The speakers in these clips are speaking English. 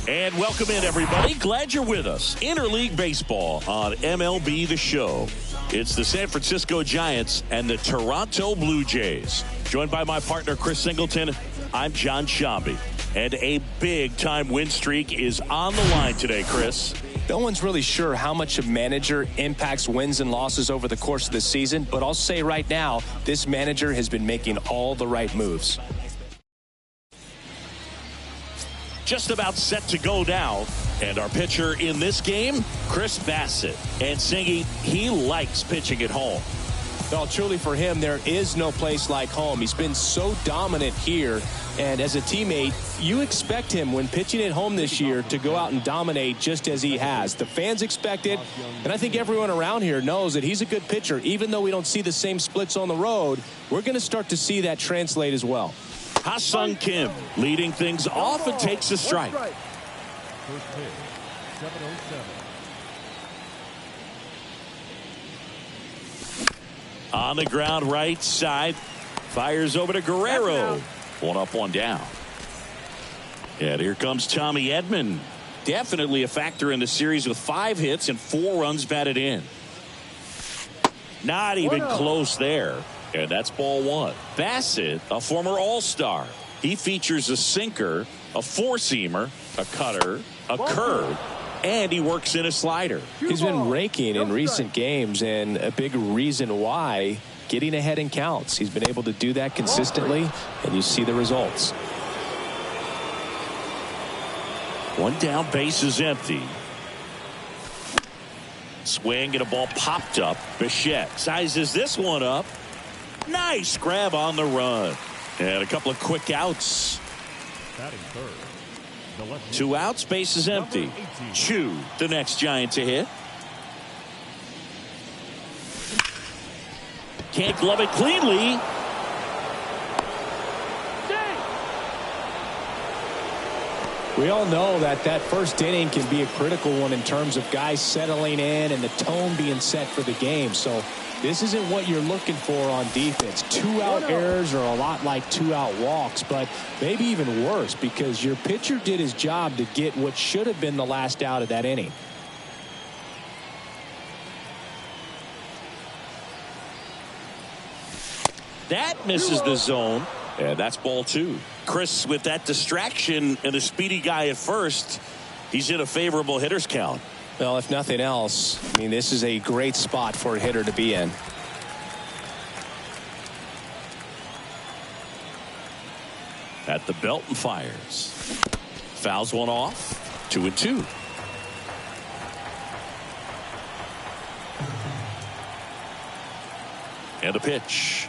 And welcome in, everybody. Glad you're with us. Interleague Baseball on MLB The Show. It's the San Francisco Giants and the Toronto Blue Jays. Joined by my partner, Chris Singleton, I'm John Shambi. And a big-time win streak is on the line today, Chris. No one's really sure how much a manager impacts wins and losses over the course of the season, but I'll say right now, this manager has been making all the right moves. Just about set to go now. And our pitcher in this game, Chris Bassett. And Singy, he likes pitching at home. Well, truly for him, there is no place like home. He's been so dominant here. And as a teammate, you expect him when pitching at home this year to go out and dominate just as he has. The fans expect it. And I think everyone around here knows that he's a good pitcher. Even though we don't see the same splits on the road, we're going to start to see that translate as well. Ha-Sung Kim leading things off and takes a strike. First pitch, 7-0-7. On the ground right side. Fires over to Guerrero. One up, one down. And here comes Tommy Edman. Definitely a factor in the series with 5 hits and 4 runs batted in. Not even close there. And that's ball 1. Bassett, a former All-Star. He features a sinker, a four-seamer, a cutter, a curve, and he works in a slider. He's been raking in recent games, and a big reason why, getting ahead in counts. He's been able to do that consistently, and you see the results. One down, base is empty. Swing and a ball popped up. Bichette sizes this one up. Nice grab on the run. And a couple of quick outs. Batting third. 2 outs, base is empty. Chu, the next Giant to hit. Can't glove it cleanly. We all know that first inning can be a critical one in terms of guys settling in and the tone being set for the game. So this isn't what you're looking for on defense. 2-out errors are a lot like 2-out walks, but maybe even worse because your pitcher did his job to get what should have been the last out of that inning. That misses the zone. And that's ball 2. Chris, with that distraction and a speedy guy at first, he's in a favorable hitter's count. Well, if nothing else, I mean, this is a great spot for a hitter to be in. At the belt and fires. Fouls one off. 2-2. And a pitch.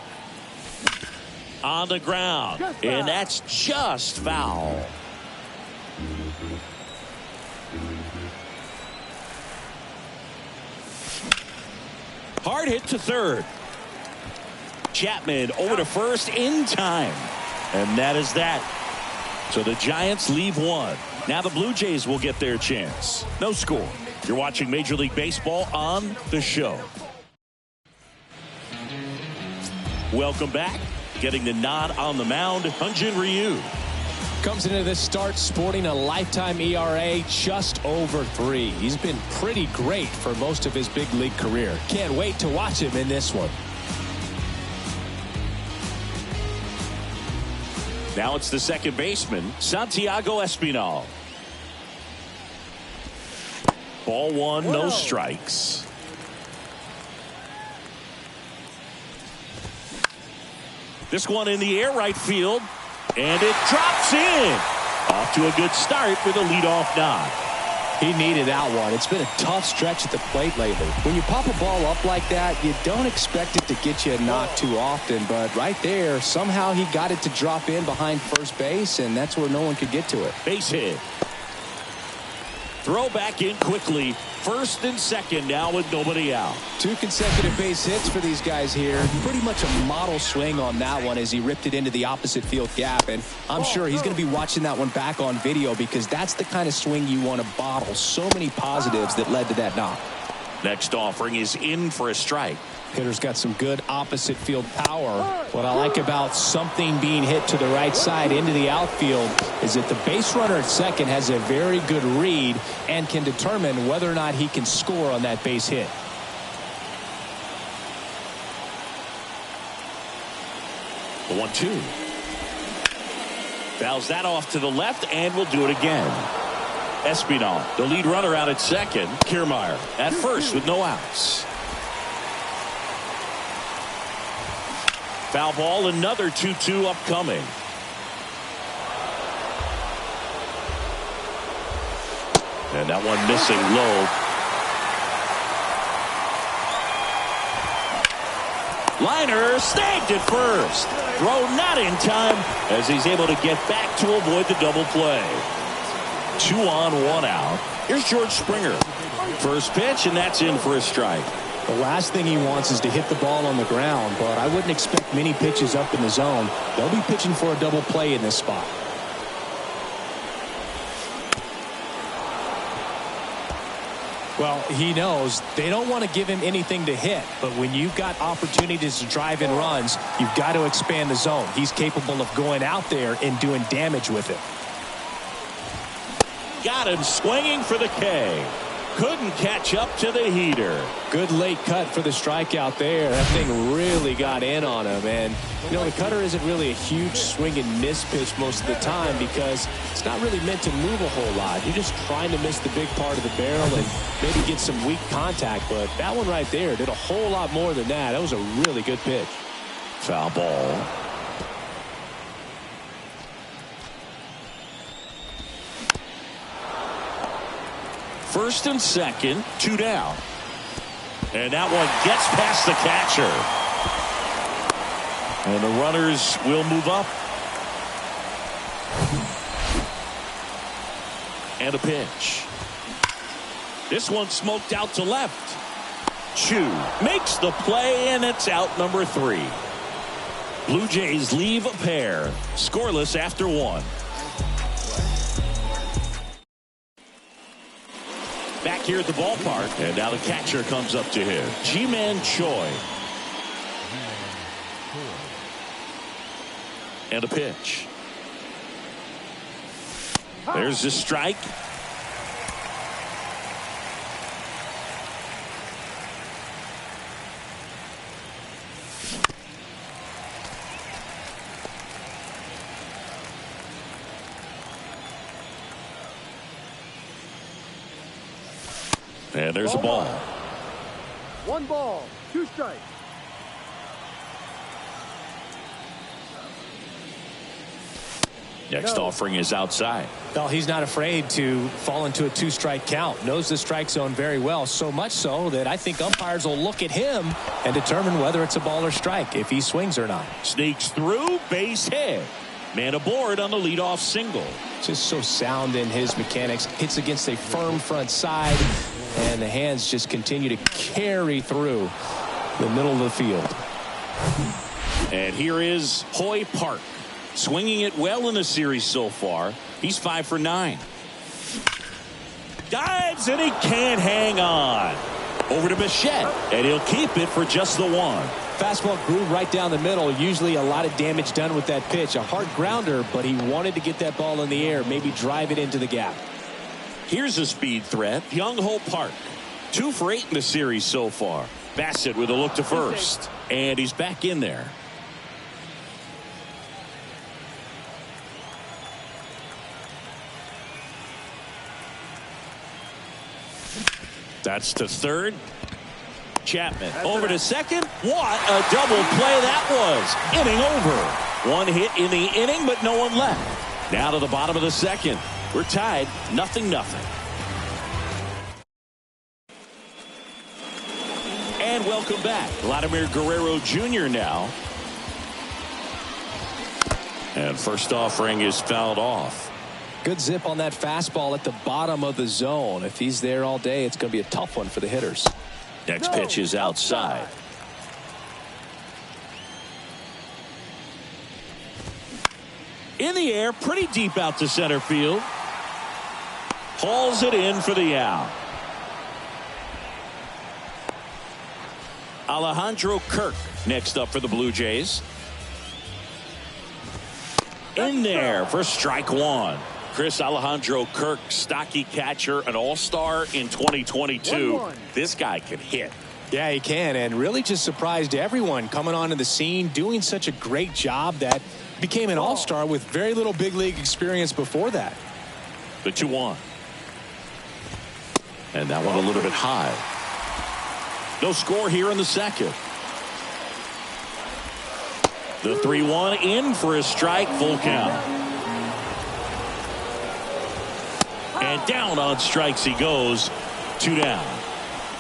On the ground. And that's just foul. Hard hit to third. Chapman over to first in time. And that is that. So the Giants leave 1. Now the Blue Jays will get their chance. No score. You're watching Major League Baseball on The Show. Welcome back. Getting the nod on the mound, Hyun-Jin Ryu. Comes into this start sporting a lifetime ERA just over 3. He's been pretty great for most of his big league career. Can't wait to watch him in this one. Now it's the second baseman, Santiago Espinal. Ball 1, no strikes. This one in the air right field. And it drops in. Off to a good start with a leadoff nod. He needed that one. It's been a tough stretch at the plate lately. When you pop a ball up like that, you don't expect it to get you a knock too often. But right there, somehow he got it to drop in behind first base, and that's where no one could get to it. Base hit. Throw back in quickly. First and second now with nobody out. 2 consecutive base hits for these guys here. Pretty much a model swing on that one as he ripped it into the opposite field gap. And I'm sure he's going to be watching that one back on video because that's the kind of swing you want to bottle. So many positives that led to that knock. Next offering is in for a strike. Hitter's got some good opposite field power. What I like about something being hit to the right side into the outfield is that the base runner at second has a very good read and can determine whether or not he can score on that base hit. The 1-2. Fouls that off to the left and will do it again. Espinal, the lead runner out at second. Kiermaier at first with no outs. Foul ball, another 2-2 upcoming. And that one missing low. Liner snagged at first. Throw not in time as he's able to get back to avoid the double play. 2 on, 1 out. Here's George Springer. First pitch, and that's in for a strike. The last thing he wants is to hit the ball on the ground, but I wouldn't expect many pitches up in the zone. They'll be pitching for a double play in this spot. Well, he knows they don't want to give him anything to hit, but when you've got opportunities to drive in runs, you've got to expand the zone. He's capable of going out there and doing damage with it. Got him swinging for the K. Couldn't catch up to the heater. Good late cut for the strikeout there. That thing really got in on him. And, you know, the cutter isn't really a huge swing and miss pitch most of the time because it's not really meant to move a whole lot. You're just trying to miss the big part of the barrel and maybe get some weak contact. But that one right there did a whole lot more than that. That was a really good pitch. Foul ball. First and second, 2 down. And that one gets past the catcher. And the runners will move up. And a pitch. This one smoked out to left. Chu makes the play, and it's out number 3. Blue Jays leave a pair. Scoreless after 1. Back here at the ballpark, and now the catcher comes up to him. Ji-Man Choi. And a pitch. There's the strike. And there's a ball. 1 ball, 2 strikes. Next offering is outside. Well, he's not afraid to fall into a 2-strike count. Knows the strike zone very well, so much so that I think umpires will look at him and determine whether it's a ball or strike, if he swings or not. Sneaks through, base hit. Man aboard on the leadoff single. Just so sound in his mechanics. Hits against a firm front side, and the hands just continue to carry through the middle of the field. And here is Hoy Park. Swinging it well in the series so far. He's 5 for 9. Dives, and he can't hang on. Over to Bichette, and he'll keep it for just the 1. Fastball grew right down the middle. Usually a lot of damage done with that pitch. A hard grounder, but he wanted to get that ball in the air, maybe drive it into the gap. Here's a speed threat, Young-Ho Park. 2 for 8 in the series so far. Bassett with a look to first, and he's back in there. That's to third. Chapman over to second. What a double play that was. Inning over. 1 hit in the inning, but no one left. Now to the bottom of the second. We're tied 0-0. And welcome back. Vladimir Guerrero Jr. now. And first offering is fouled off. Good zip on that fastball at the bottom of the zone. If he's there all day, it's going to be a tough one for the hitters. Next pitch is outside. In the air, pretty deep out to center field. Hauls it in for the out. Alejandro Kirk next up for the Blue Jays. In there for strike one. Chris, Alejandro Kirk, stocky catcher, an all-star in 2022. 1-1. This guy can hit. Yeah, he can, and really just surprised everyone coming onto the scene, doing such a great job that became an all-star with very little big league experience before that. The 2-1. And that one a little bit high. No score here in the second. The 3-1 in for a strike, full count. And down on strikes he goes. 2 down.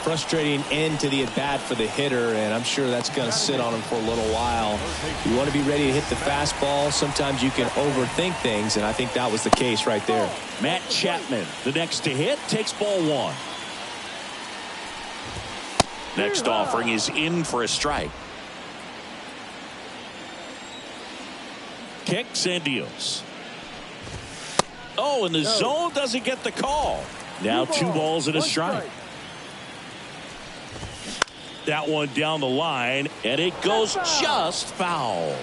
Frustrating end to the at-bat for the hitter, and I'm sure that's going to sit on him for a little while. You want to be ready to hit the fastball. Sometimes you can overthink things, and I think that was the case right there. Matt Chapman, the next to hit, takes ball one. Next offering is in for a strike. Kicks and deals. Oh, and the zone doesn't get the call. Now 2 balls and a strike. That one down the line, and it goes just foul.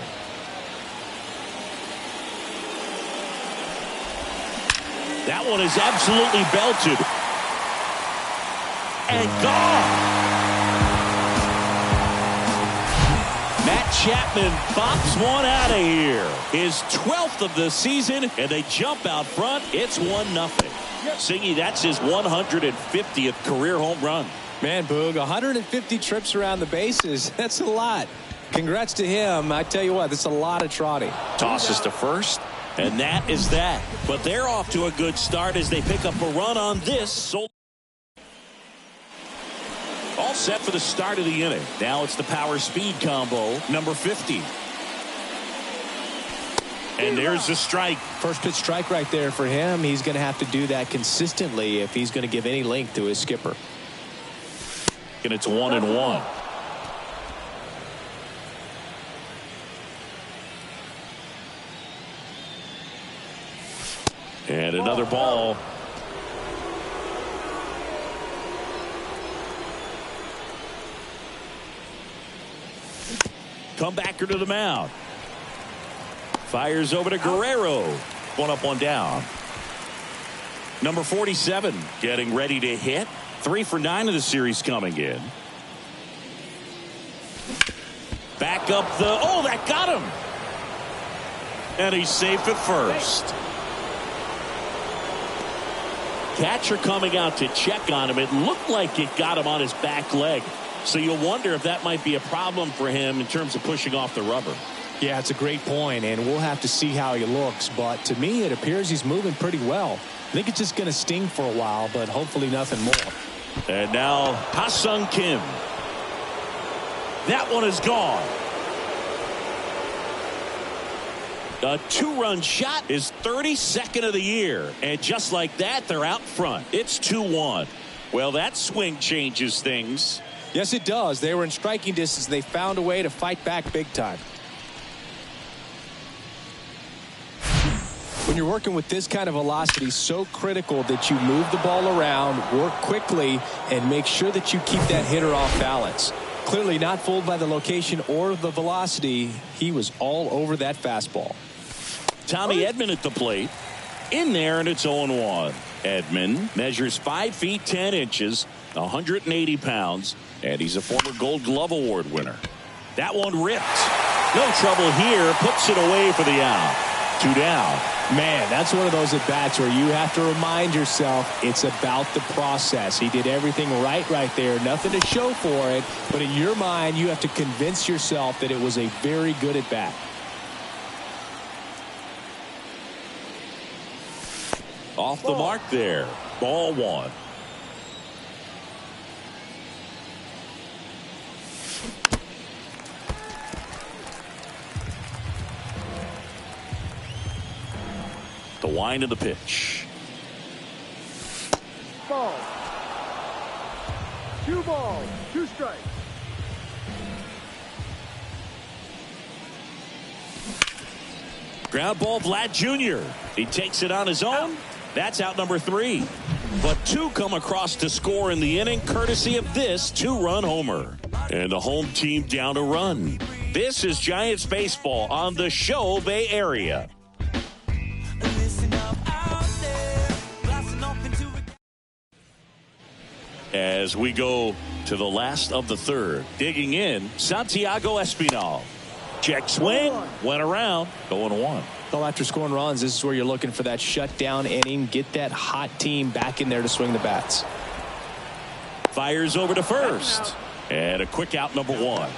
That one is absolutely belted. And gone. Matt Chapman bops one out of here. His 12th of the season, and they jump out front. It's 1-0. Singy, that's his 150th career home run. Man, Boog, 150 trips around the bases. That's a lot. Congrats to him. I tell you what, that's a lot of trotting. Tosses to first, and that is that. But they're off to a good start as they pick up a run on this. All set for the start of the inning. Now it's the power speed combo, number 50. And there's the strike. First pitch strike right there for him. He's going to have to do that consistently if he's going to give any length to his skipper. And it's 1-1. And another ball. Comebacker to the mound. Fires over to Guerrero. 1 up, 1 down. Number 47 getting ready to hit. 3 for 9 of the series coming in. Back up the. Oh, that got him. And he's safe at first. Catcher coming out to check on him. It looked like it got him on his back leg. So you'll wonder if that might be a problem for him in terms of pushing off the rubber. Yeah, it's a great point, and we'll have to see how he looks. But to me, it appears he's moving pretty well. I think it's just going to sting for a while, but hopefully nothing more. And now Ha-Sung Kim. That one is gone. A 2-run shot is 32nd of the year. And just like that, they're out front. It's 2-1. Well, that swing changes things. Yes, it does. They were in striking distance. They found a way to fight back big time. When you're working with this kind of velocity, so critical that you move the ball around, work quickly, and make sure that you keep that hitter off balance. Clearly not fooled by the location or the velocity. He was all over that fastball. Tommy Edman at the plate. In there, and it's 0-1. Edman measures 5 feet 10 inches, 180 pounds, and he's a former Gold Glove Award winner. That one ripped. No trouble here. Puts it away for the out. 2 down. Man, that's one of those at-bats where you have to remind yourself it's about the process. He did everything right there. Nothing to show for it. But in your mind, you have to convince yourself that it was a very good at-bat. Off the mark there. Ball 1. The wind of the pitch. Ball. 2 balls, 2 strikes. Ground ball, Vlad Jr. He takes it on his own. That's out number 3. But 2 come across to score in the inning, courtesy of this 2-run homer. And the home team down a run. This is Giants baseball on the Show Bay Area. As we go to the last of the third, digging in, Santiago Espinal. Check swing, went around, going one. Well, after scoring runs, this is where you're looking for that shutdown inning. Get that hot team back in there to swing the bats. Fires over to first. And a quick out, number one.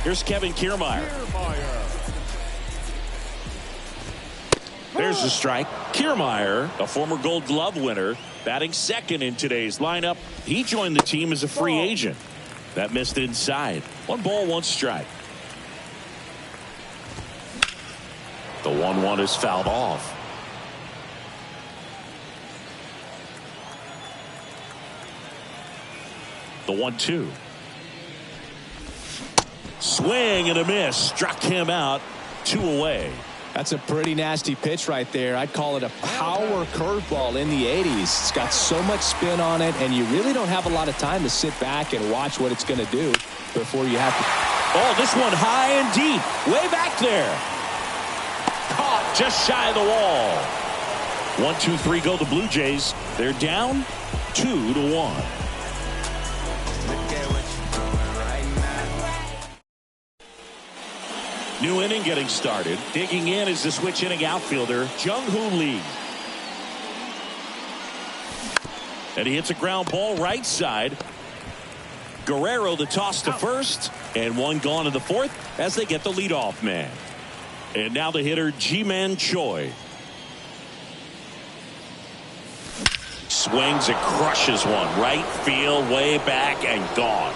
Here's Kevin Kiermaier. There's the strike. Kiermaier, a former Gold Glove winner, batting second in today's lineup. He joined the team as a free agent. That missed inside. 1 ball, 1 strike. The 1-1 is fouled off. The 1-2. Swing and a miss. Struck him out. 2 away. That's a pretty nasty pitch right there. I'd call it a power curveball in the 80s. It's got so much spin on it, and you really don't have a lot of time to sit back and watch what it's going to do before you have to. Oh, this one high and deep. Way back there. Caught just shy of the wall. 1-2-3 go the Blue Jays. They're down 2-1. New inning getting started. Digging in is the switch inning outfielder, Jung-Hoo Lee. And he hits a ground ball right side. Guerrero the toss to first. And 1 gone in the 4th as they get the leadoff man. And now the hitter, Ji-Man Choi. Swings and crushes one. Right field, way back and gone.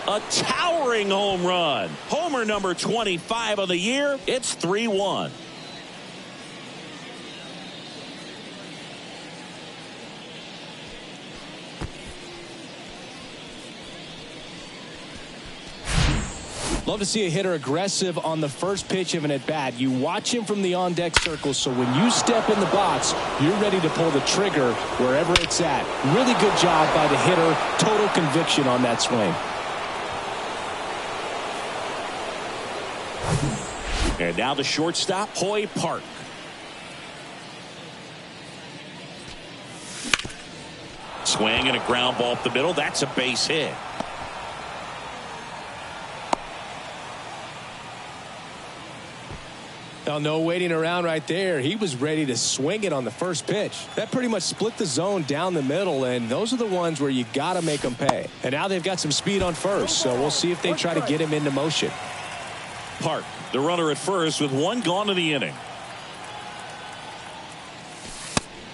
A towering home run. Homer number 25 of the year. It's 3-1. Love to see a hitter aggressive on the first pitch of an at-bat. You watch him from the on-deck circle, so when you step in the box, you're ready to pull the trigger wherever it's at. Really good job by the hitter. Total conviction on that swing. And now the shortstop, Hoy Park. Swing and a ground ball up the middle. That's a base hit. Now, no waiting around right there. He was ready to swing it on the first pitch. That pretty much split the zone down the middle, and those are the ones where you got to make them pay. And now they've got some speed on first, so we'll see if they try to get him into motion. Park, the runner at first with 1 gone in the inning.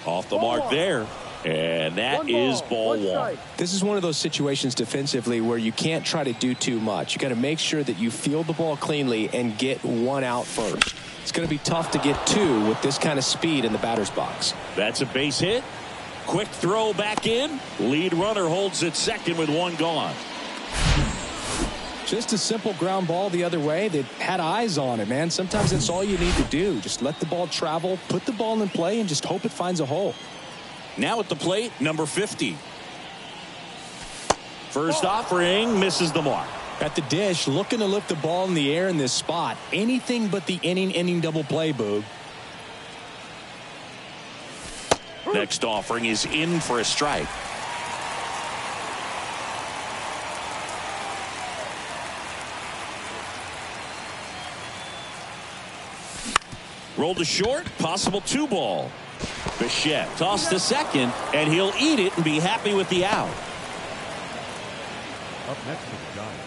Off the mark there. And that is ball 1. This is one of those situations defensively where you can't try to do too much. You got to make sure that you field the ball cleanly and get 1 out first. It's going to be tough to get 2 with this kind of speed in the batter's box. That's a base hit. Quick throw back in. Lead runner holds at second with 1 gone. Just a simple ground ball the other way that had eyes on it, man. Sometimes that's all you need to do. Just let the ball travel, put the ball in play, and just hope it finds a hole. Now at the plate, number 50. First offering, misses the mark. At the dish, looking to lift the ball in the air in this spot. Anything but the inning double play, Boog. Next offering is in for a strike. Rolled to short, possible 2 ball. Bichette tossed to second, and he'll eat it and be happy with the out. Up next to the Giants.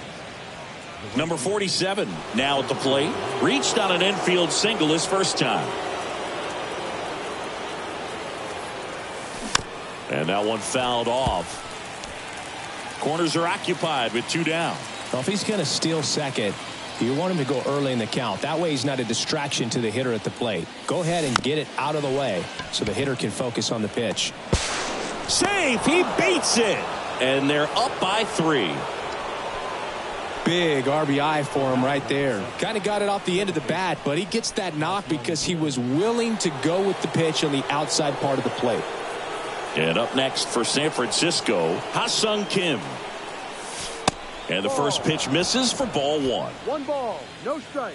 Number 47 now at the plate. Reached on an infield single his first time. And that one fouled off. Corners are occupied with 2 down. Well, if he's going to steal second, you want him to go early in the count. That way he's not a distraction to the hitter at the plate. Go ahead and get it out of the way so the hitter can focus on the pitch. Safe. He beats it. And they're up by 3. big RBI for him right there. Kind of got it off the end of the bat, but he gets that knock because he was willing to go with the pitch on the outside part of the plate. And up next for San Francisco, Ha-Sung Kim. And the first pitch misses for ball one. 1 ball, no strike.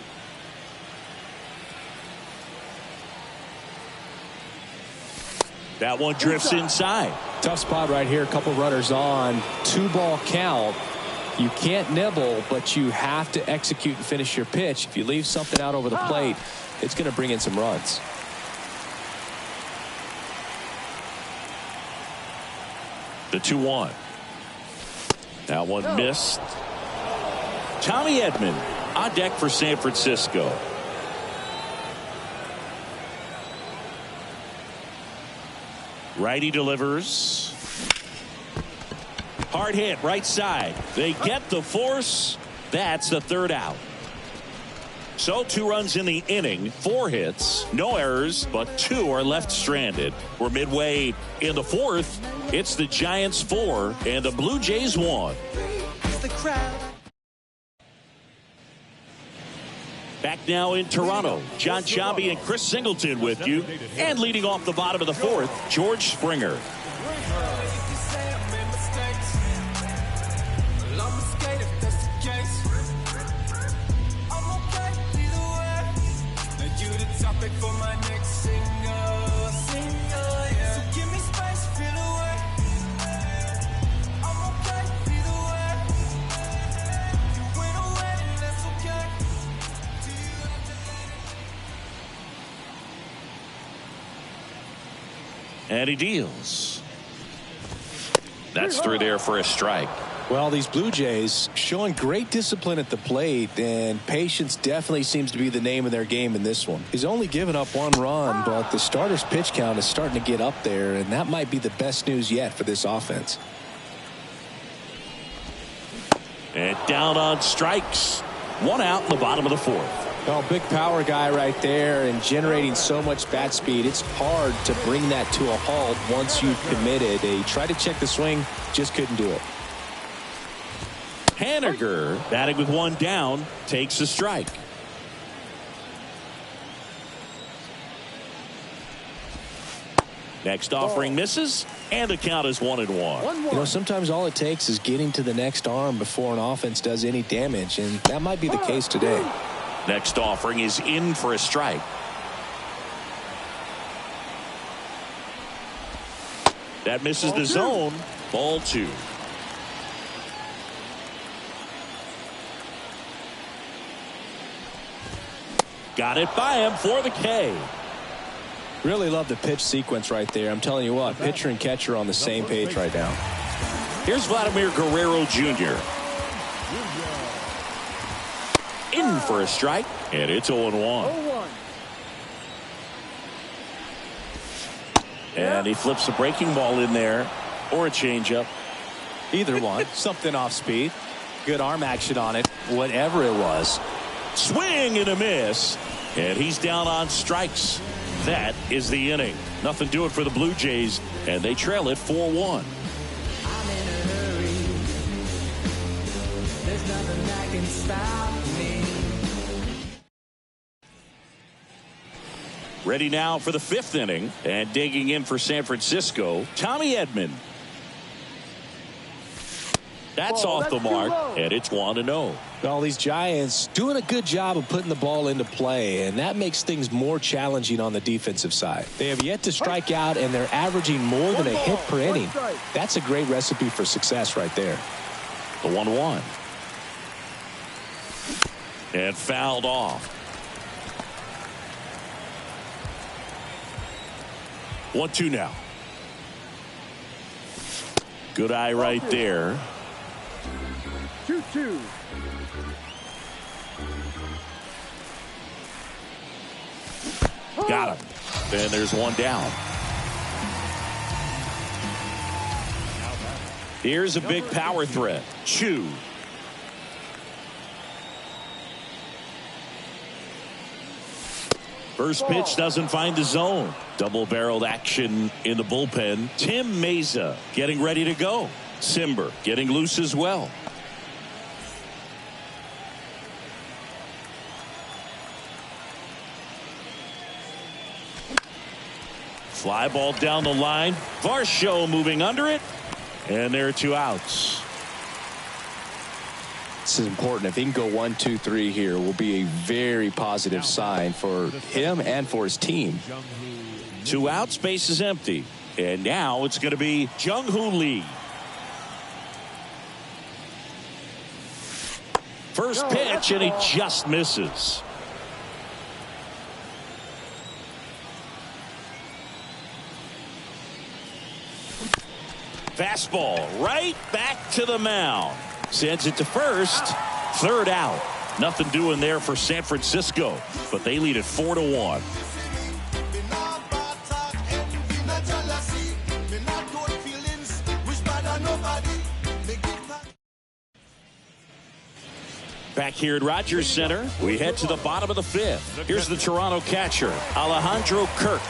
That one drifts inside. Tough spot right here. A couple runners on. 2-ball count. You can't nibble, but you have to execute and finish your pitch. If you leave something out over the plate, it's going to bring in some runs. The 2-1. That one missed. Tommy Edman on deck for San Francisco. Righty delivers. Hard hit right side. They get the force. That's the third out. So 2 runs in the inning, 4 hits, no errors, but 2 are left stranded. We're midway in the 4th. It's the Giants 4 and the Blue Jays 1. Back now in Toronto, John Sciambi and Chris Singleton with you. And leading off the bottom of the 4th, George Springer. And he deals. That's through there for a strike. Well, these Blue Jays showing great discipline at the plate, and patience definitely seems to be the name of their game in this one. He's only given up 1 run, but the starter's pitch count is starting to get up there, and that might be the best news yet for this offense. And down on strikes. 1 out in the bottom of the 4th. Well, big power guy right there and generating so much bat speed. It's hard to bring that to a halt once you've committed. He tried to check the swing, just couldn't do it. Haniger, batting with 1 down, takes a strike. Next offering misses, and the count is 1-1. You know, sometimes all it takes is getting to the next arm before an offense does any damage, and that might be the case today. Next offering is in for a strike. That misses the zone. Ball 2. Got it by him for the K. Really love the pitch sequence right there. I'm telling you what, pitcher and catcher on the same page right now. Here's Vladimir Guerrero Jr. In for a strike, and it's 0-1. And he flips a breaking ball in there, or a changeup. Either one. Something off speed. Good arm action on it. Whatever it was. Swing and a miss, and he's down on strikes. That is the inning. Nothing doing for the Blue Jays, and they trail it 4-1. There's nothing that can stop me. Ready now for the 5th inning, and digging in for San Francisco, Tommy Edman. That's off the mark, and it's 1-0. Well, these Giants doing a good job of putting the ball into play, and that makes things more challenging on the defensive side. They have yet to strike out, and they're averaging more than a hit per inning. That's a great recipe for success right there. The 1-1. And fouled off. 1-2 now. Good eye right there. 2-2. Got him. And there's 1 down. Here's a big power threat. Chu. First pitch doesn't find the zone. Double-barreled action in the bullpen. Tim Meza getting ready to go. Simber getting loose as well. Fly ball down the line. Varsho moving under it. And there are 2 outs. This is important. If he can go 1, 2, 3 here, will be a very positive sign for him and for his team. 2 outs, base is empty. And now it's going to be Jung-Hoo Lee. First pitch, and he just misses. Fastball right back to the mound. Sends it to first. 3rd out. Nothing doing there for San Francisco, but they lead it 4-1. Back here at Rogers Center, we head to the bottom of the 5th. Here's the Toronto catcher, Alejandro Kirk.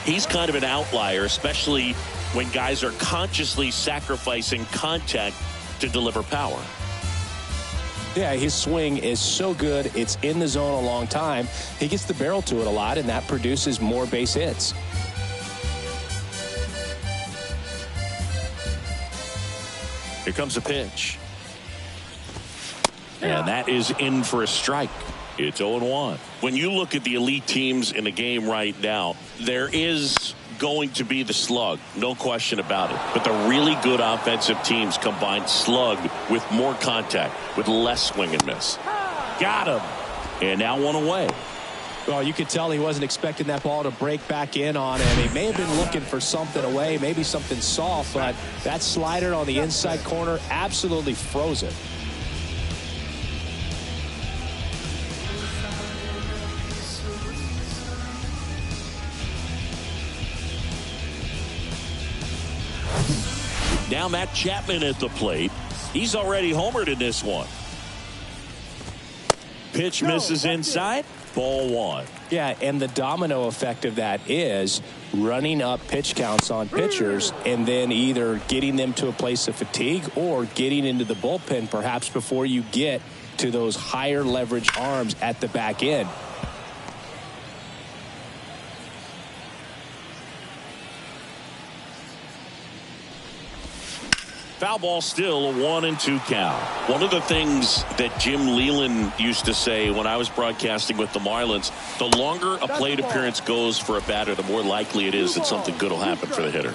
He's kind of an outlier, especially when guys are consciously sacrificing contact to deliver power. Yeah, his swing is so good. It's in the zone a long time. He gets the barrel to it a lot, and that produces more base hits. Here comes a pitch. And that is in for a strike. It's 0-1. When you look at the elite teams in the game right now, there is going to be the slug, no question about it. But the really good offensive teams combine slug with more contact, with less swing and miss. Got him. And now 1 away. Well, you could tell he wasn't expecting that ball to break back in on him. He may have been looking for something away, maybe something soft, but that slider on the inside corner absolutely froze it. Now Matt Chapman at the plate. He's already homered in this one. Pitch misses inside. Ball 1. Yeah, and the domino effect of that is running up pitch counts on pitchers and then either getting them to a place of fatigue or getting into the bullpen perhaps before you get to those higher leverage arms at the back end. Foul ball, still a 1-2 count. One of the things that Jim Leland used to say when I was broadcasting with the Marlins, the longer a plate appearance goes for a batter, the more likely it is that something good will happen for the hitter.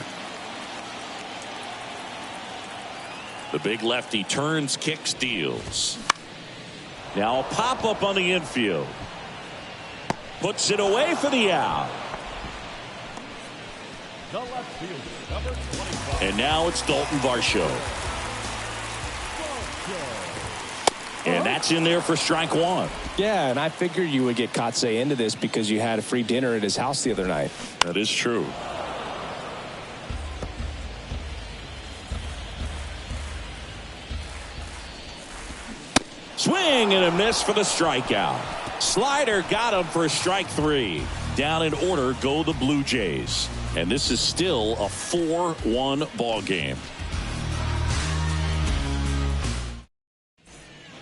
The big lefty turns, kicks, deals. Now a pop-up on the infield. Puts it away for the out. The left fielder, number 25. And now it's Dalton Varsho. And that's in there for strike 1. Yeah, and I figured you would get Kotsay into this because you had a free dinner at his house the other night. That is true. Swing and a miss for the strikeout. Slider got him for strike 3. Down in order go the Blue Jays. And this is still a 4-1 ball game.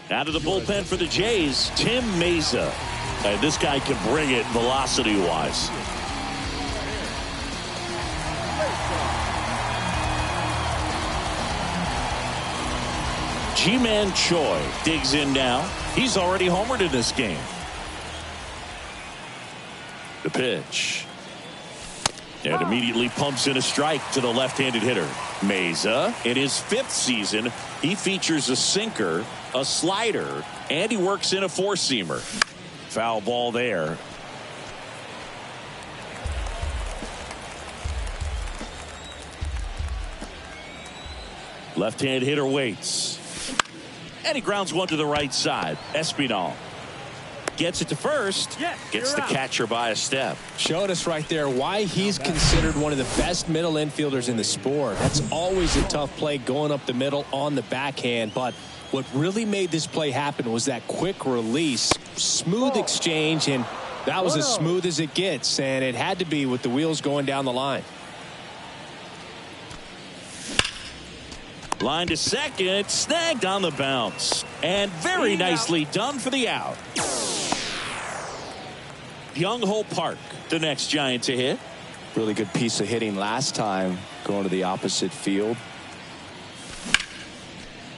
Out of the bullpen for the Jays, Tim Meza. And this guy can bring it velocity-wise. G-Man Choi digs in now. He's already homered in this game. The pitch. And immediately pumps in a strike to the left-handed hitter. Meza, in his 5th season, he features a sinker, a slider, and he works in a 4-seamer. Foul ball there. Left-hand hitter waits. And he grounds one to the right side. Espinal gets it to first. Gets the catcher by a step. Showed us right there why he's considered one of the best middle infielders in the sport. That's always a tough play going up the middle on the backhand. But what really made this play happen was that quick release, smooth exchange, and that was as smooth as it gets. And it had to be with the wheels going down the line. Line to second, snagged on the bounce. And very nicely done for the out. Young Ho Park, the next Giant to hit. Really good piece of hitting last time, going to the opposite field.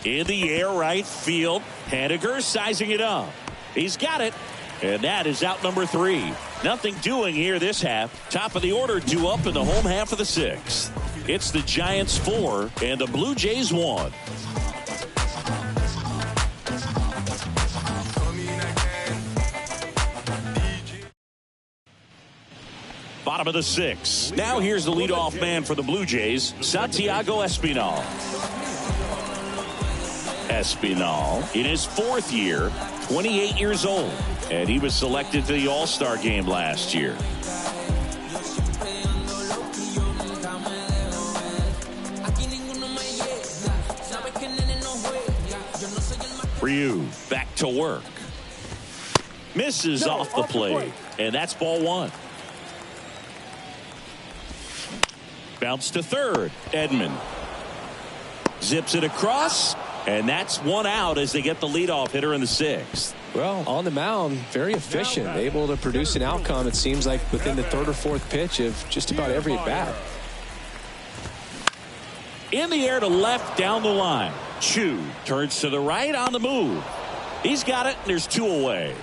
In the air, right field. Haniger sizing it up. He's got it. And that is out number 3. Nothing doing here this half. Top of the order due up in the home half of the 6th. It's the Giants 4 and the Blue Jays 1. Bottom of the 6th. Now here's the leadoff man for the Blue Jays, Santiago Espinal. Espinal in his 4th year, 28 years old, and he was selected to the All-Star game last year. Ryu back to work. Misses off the plate, and that's ball 1. Bounce to third. Edman zips it across, and that's 1 out as they get the leadoff hitter in the 6th. Well, on the mound, very efficient, able to produce an outcome, it seems like, within the 3rd or 4th pitch of just about every at bat. In the air to left down the line. Chu turns to the right on the move. He's got it, and there's 2 away.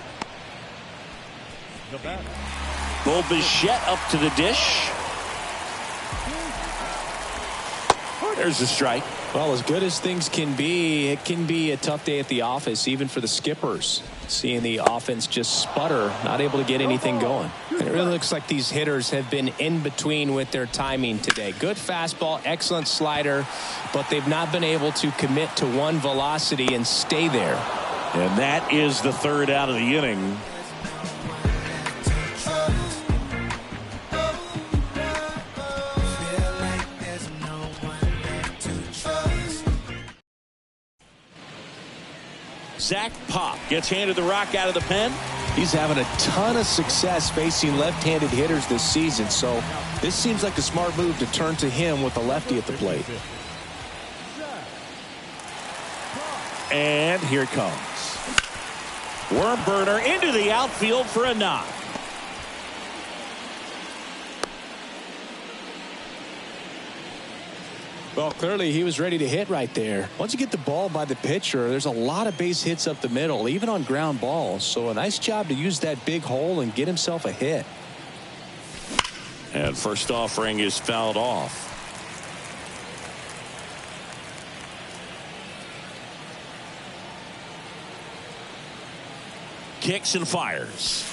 Bo Bichette up to the dish. There's the strike. Well, as good as things can be, it can be a tough day at the office, even for the skippers. Seeing the offense just sputter, not able to get anything going. And it really looks like these hitters have been in between with their timing today. Good fastball, excellent slider, but they've not been able to commit to one velocity and stay there. And that is the 3rd out of the inning. Zach Pop gets handed the rock out of the pen. He's having a ton of success facing left-handed hitters this season, so this seems like a smart move to turn to him with a lefty at the plate. And here it comes. Worm burner into the outfield for a knock. Well, clearly he was ready to hit right there. Once you get the ball by the pitcher, there's a lot of base hits up the middle, even on ground balls. So a nice job to use that big hole and get himself a hit. And first offering is fouled off. Kicks and fires.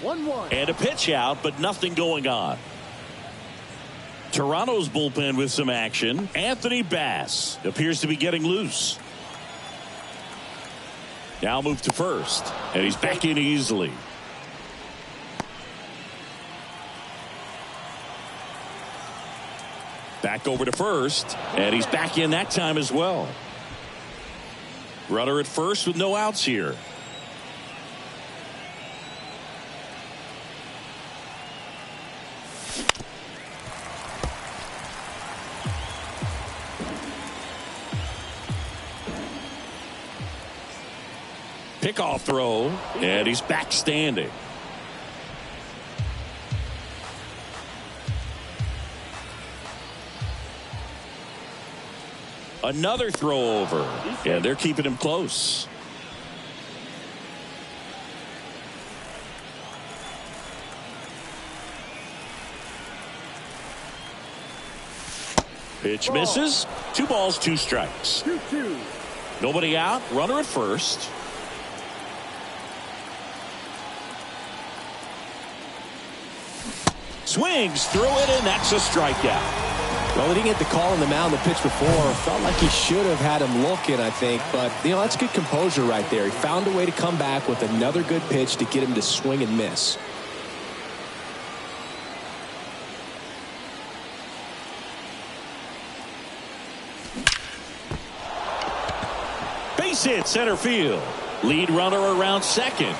1-1. And a pitch out, but nothing going on. Toronto's bullpen with some action. Anthony Bass appears to be getting loose. Now move to first, and he's back in easily. Back over to first, and he's back in that time as well. Runner at first with no outs here. Pickoff throw, and he's back standing. Another throw over, and they're keeping him close. Pitch misses. 2 balls, 2 strikes. 2-2. Nobody out. Runner at first. Swings through it, and that's a strikeout. Well, he didn't get the call on the mound the pitch before. Felt like he should have had him looking, I think. But, that's good composure right there. He found a way to come back with another good pitch to get him to swing and miss. Base hit center field. Lead runner around second.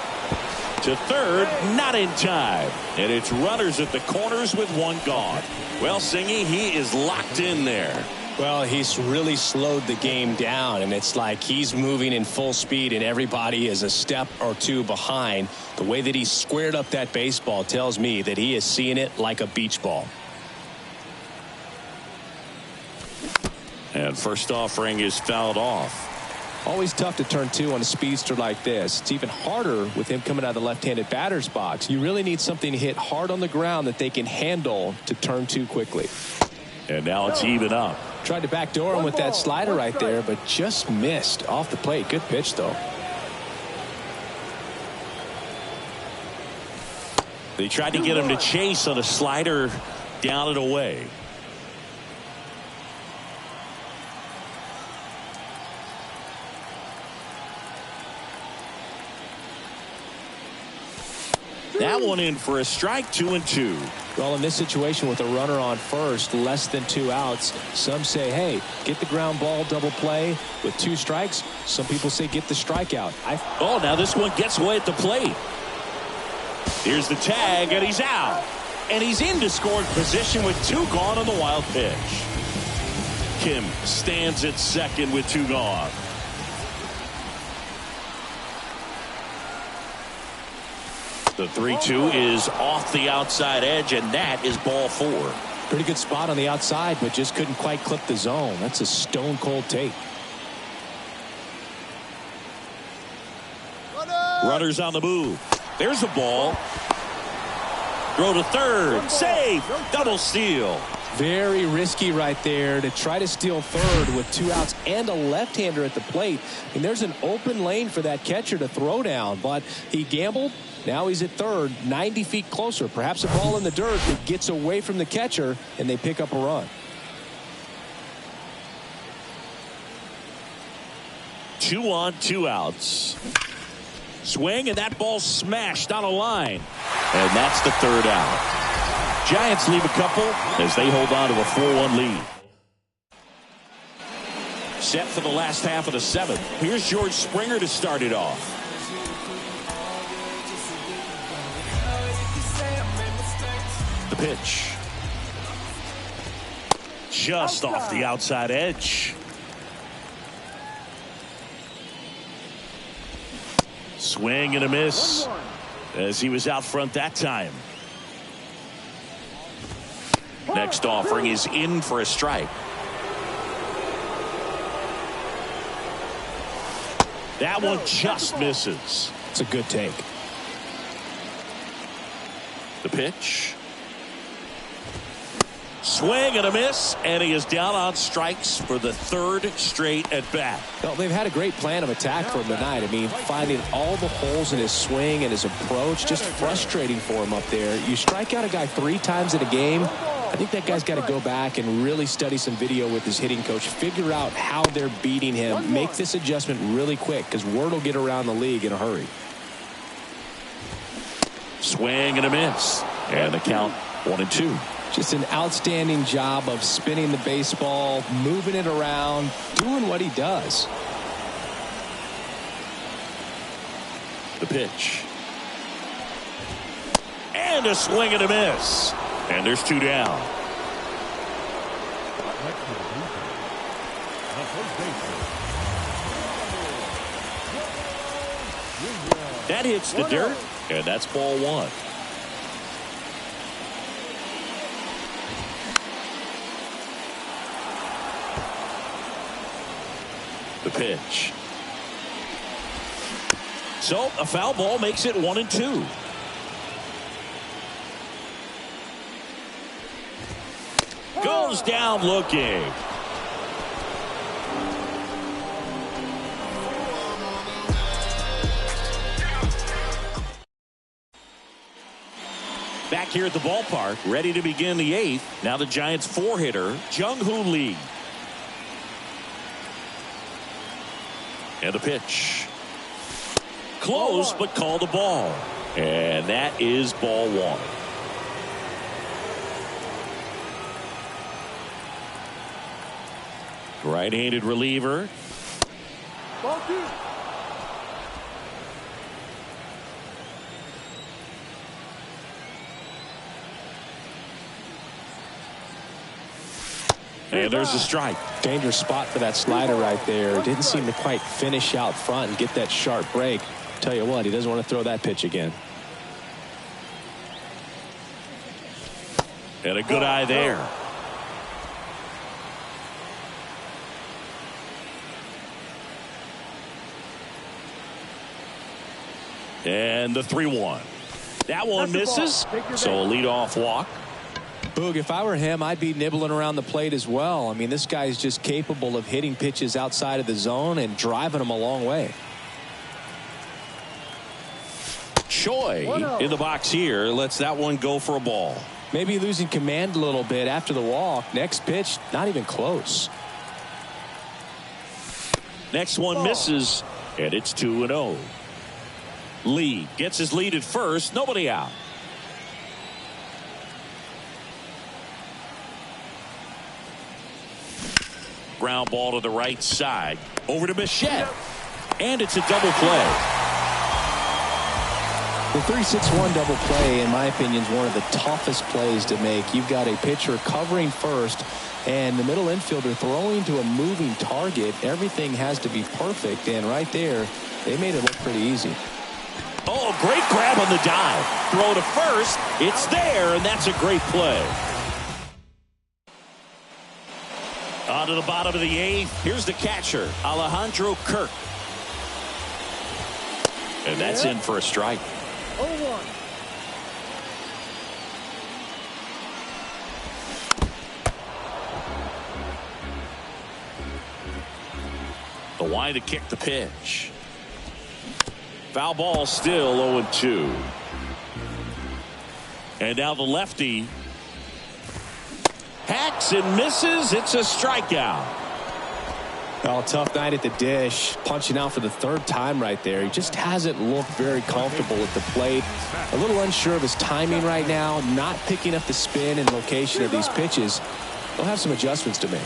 To third, not in time. And it's runners at the corners with 1 gone. Well, Singy, he is locked in there. Well, he's really slowed the game down, and it's like he's moving in full speed, and everybody is a step or 2 behind. The way that he squared up that baseball tells me that he is seeing it like a beach ball. And first offering is fouled off. Always tough to turn two on a speedster like this. It's even harder with him coming out of the left-handed batter's box. You really need something to hit hard on the ground that they can handle to turn two quickly. And now it's even up. Tried to backdoor him with that slider right there, but just missed off the plate. Good pitch, though. They tried to get him to chase on a slider down and away. That one in for a strike, 2-2. Well, in this situation with a runner on first, less than 2 outs, some say, hey, get the ground ball, double play. With 2 strikes, some people say get the strikeout. Oh, now this one gets away at the plate. Here's the tag, and he's out. And he's into scoring position with 2 gone on the wild pitch. Kim stands at second with 2 gone. The 3-2 is off the outside edge, and that is ball 4. Pretty good spot on the outside, but just couldn't quite clip the zone. That's a stone cold take. Runners on the move. There's a ball. Throw to third. Safe. Double steal. Very risky right there to try to steal third with 2 outs and a left-hander at the plate. And there's an open lane for that catcher to throw down, but he gambled. Now he's at third, 90 feet closer. Perhaps a ball in the dirt that gets away from the catcher, and they pick up a run. 2 on, 2 outs. Swing, and that ball smashed on a line. And that's the 3rd out. Giants leave a couple as they hold on to a 4-1 lead. Set for the last half of the 7th. Here's George Springer to start it off. The pitch. Just off the outside edge. Swing and a miss as he was out front that time. Next offering is in for a strike. That one just misses. It's a good take. The pitch. Swing and a miss, and he is down on strikes for the 3rd straight at bat. Well, they've had a great plan of attack for him tonight. I mean, finding all the holes in his swing and his approach, just frustrating for him up there. You strike out a guy 3 times in a game, I think that guy's got to go back and really study some video with his hitting coach, figure out how they're beating him, make this adjustment really quick, because word will get around the league in a hurry. Swing and a miss, and the count 1-2. Just an outstanding job of spinning the baseball, moving it around, doing what he does. The pitch. And a swing and a miss. And there's 2 down. That hits the dirt, and that's ball 1. The pitch. So a foul ball makes it 1-2. Goes down looking. Back here at the ballpark, ready to begin the 8th. Now the Giants 4-hitter, Jung-Hoo Lee. And the pitch. Close, but called a ball. And that is ball 1. Right-handed reliever. Ball 2. And there's a strike. Dangerous spot for that slider right there. Didn't seem to quite finish out front and get that sharp break. Tell you what, he doesn't want to throw that pitch again. And a good eye there. And the 3-1. That one misses. So a leadoff walk. Boog, if I were him, I'd be nibbling around the plate as well. I mean, this guy is just capable of hitting pitches outside of the zone and driving them a long way. Choi in the box here lets that one go for a ball. Maybe losing command a little bit after the walk. Next pitch, not even close. Next one misses, and it's 2-0. Lee gets his lead at first. Nobody out. Ground ball to the right side. Over to Bichette. And it's a double play. The 3-6-1 double play, in my opinion, is one of the toughest plays to make. You've got a pitcher covering first and the middle infielder throwing to a moving target. Everything has to be perfect, and right there, they made it look pretty easy. Oh, great grab on the dive. Throw to first. It's there, and that's a great play. On to the bottom of the 8th. Here's the catcher, Alejandro Kirk. And that's in for a strike. 0-1. The wide to kick the pitch. Foul ball, still 0-2. And now the lefty hacks and misses. It's a strikeout. Well, tough night at the dish, punching out for the 3rd time right there. He just hasn't looked very comfortable at the plate. A little unsure of his timing right now, not picking up the spin and location of these pitches. He'll have some adjustments to make.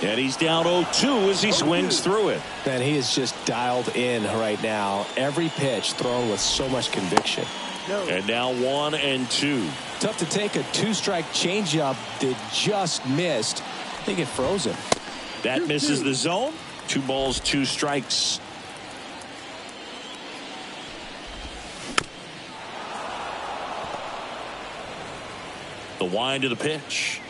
And he's down 0-2 as he swings through it. And he is just dialed in right now. Every pitch thrown with so much conviction. And now 1-2. Tough to take a 2-strike changeup that just missed. I think it froze him. That misses the zone. 2 balls, 2 strikes. The wind of the pitch.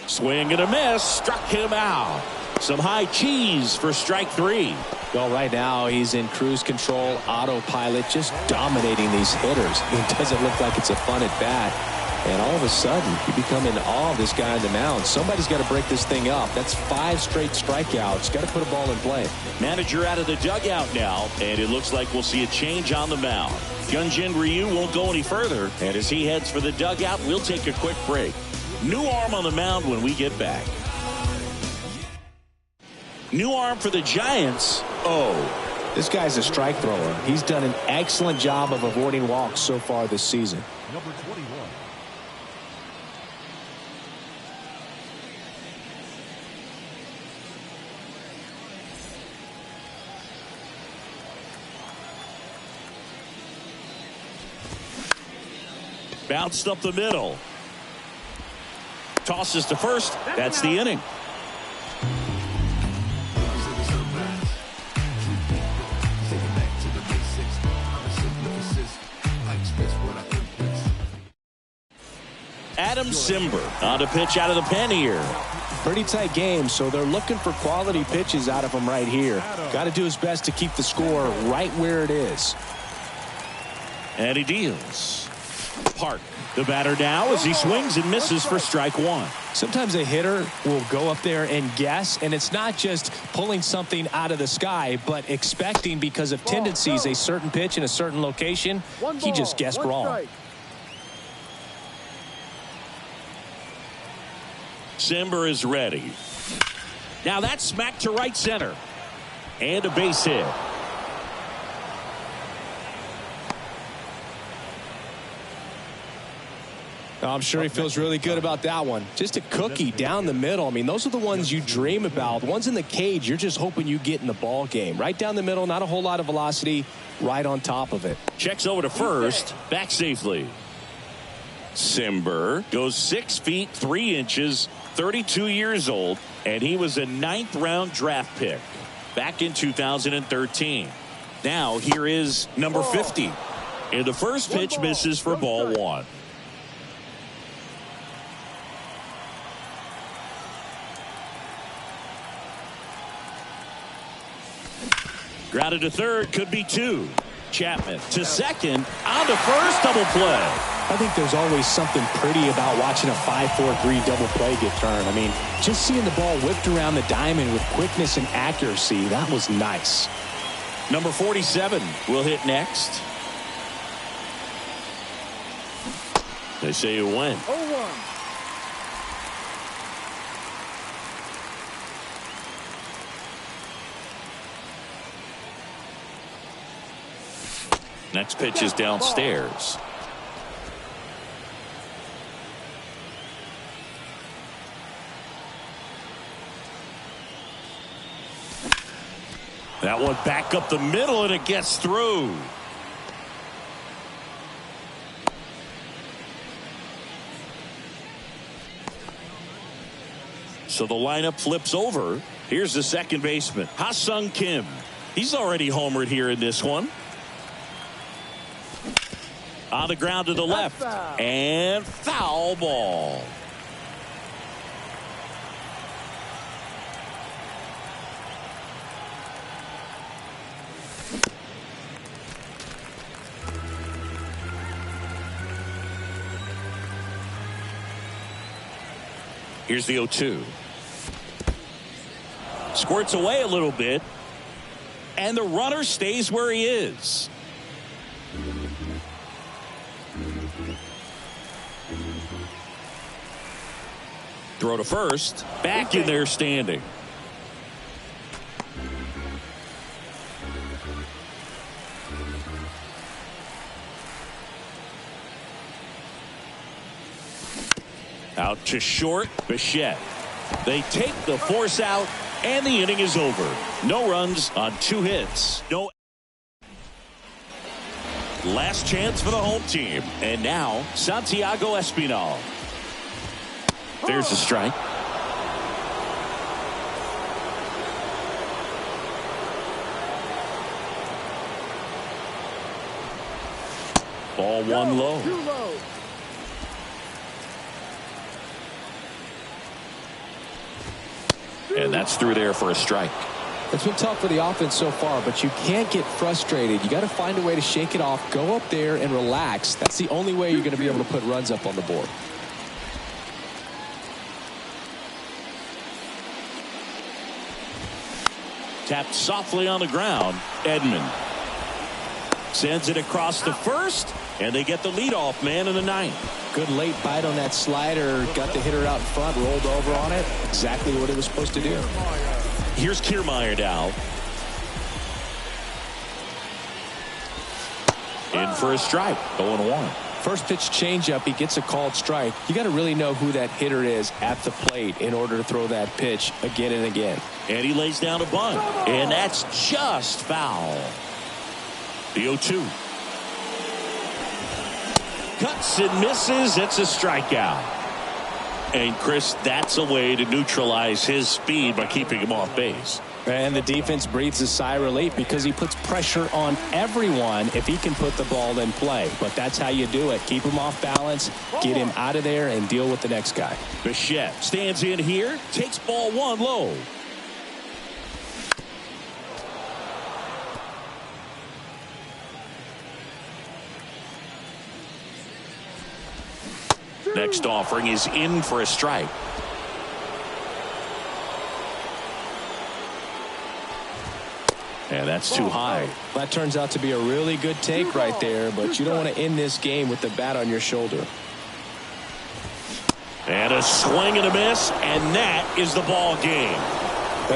Swing and a miss. Struck him out. Some high cheese for strike 3. Well, right now he's in cruise control, autopilot, just dominating these hitters. It doesn't look like it's a fun at bat. And all of a sudden, you become in awe of this guy on the mound. Somebody's got to break this thing up. That's 5 straight strikeouts. Got to put a ball in play. Manager out of the dugout now, and it looks like we'll see a change on the mound. Hyunjin Ryu won't go any further, and as he heads for the dugout, we'll take a quick break. New arm on the mound when we get back. New arm for the Giants. Oh. This guy's a strike thrower. He's done an excellent job of avoiding walks so far this season. Number 21. Bounced up the middle. Tosses to first. That's the inning. Adam Simber on a pitch out of the pen here. Pretty tight game, so they're looking for quality pitches out of him right here. Got to do his best to keep the score right where it is. And he deals. Park, the batter now, as he swings and misses for strike 1. Sometimes a hitter will go up there and guess, and it's not just pulling something out of the sky, but expecting because of tendencies a certain pitch in a certain location. He just guessed wrong. Simber is ready. Now that's smacked to right center. And a base hit. I'm sure he feels really good about that one. Just a cookie down the middle. I mean, those are the ones you dream about. The ones in the cage, you're just hoping you get in the ball game. Right down the middle, not a whole lot of velocity, right on top of it. Checks over to first, back safely. Simber goes 6 feet 3 inches, 32 years old, and he was a 9th-round draft pick back in 2013. Now here is number 50. And the first pitch misses for ball 1. Grounded to third, could be two. Chapman to second, on to first, double play. I think there's always something pretty about watching a 5-4-3 double play get turned. I mean, just seeing the ball whipped around the diamond with quickness and accuracy, that was nice. Number 47 will hit next. They say it went. 0-1. Next pitch is downstairs. That one back up the middle, and it gets through. So the lineup flips over. Here's the second baseman, Ha-Sung Kim. He's already homered here in this one. On the ground to the left, and foul ball. Here's the 0-2. Squirts away a little bit, and the runner stays where he is. Throw to first, back in there standing. Out to short, Bichette. They take the force out, and the inning is over. No runs on 2 hits. No. Last chance for the home team. And now, Santiago Espinal. There's a strike. Ball one low. Too low. And that's through there for a strike. It's been tough for the offense so far, but you can't get frustrated. You got to find a way to shake it off, go up there and relax. That's the only way you're going to be able to put runs up on the board. Tapped softly on the ground. Edman sends it across to first, and they get the leadoff man in the ninth. Good late bite on that slider. Got the hitter out in front, rolled over on it. Exactly what it was supposed to do. Here's Kiermaier now. In for a strike. 0-1. First pitch changeup, he gets a called strike. You got to really know who that hitter is at the plate in order to throw that pitch again and again. And he lays down a bunt, and that's just foul. The 0-2. Cuts and misses. It's a strikeout. And Chris, that's a way to neutralize his speed by keeping him off base. And the defense breathes a sigh of relief because he puts pressure on everyone if he can put the ball in play. But that's how you do it. Keep him off balance, get him out of there, and deal with the next guy. Bichette stands in here, takes ball one low. Next offering is in for a strike. And that's too high. That turns out to be a really good take right there, but you don't want to end this game with the bat on your shoulder. And a swing and a miss, and that is the ball game.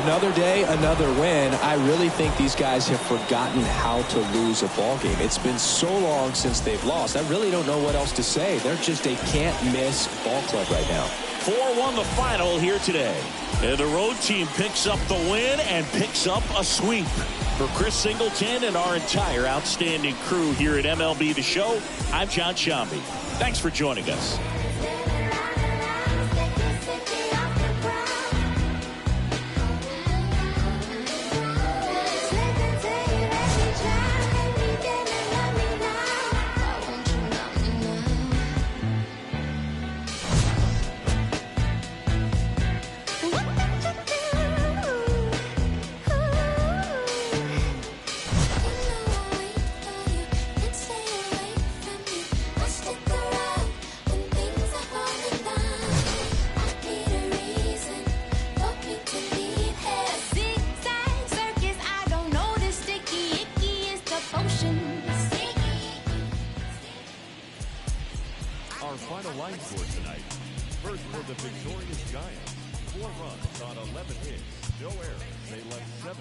Another day, another win. I really think these guys have forgotten how to lose a ball game. It's been so long since they've lost. I really don't know what else to say. They're just a can't-miss ball club right now. 4-1 the final here today. And the road team picks up the win and picks up a sweep. For Chris Singleton and our entire outstanding crew here at MLB The Show, I'm John Shambi. Thanks for joining us. our final line score tonight. First for the victorious Giants, 4 runs on 11 hits, no errors. They left 7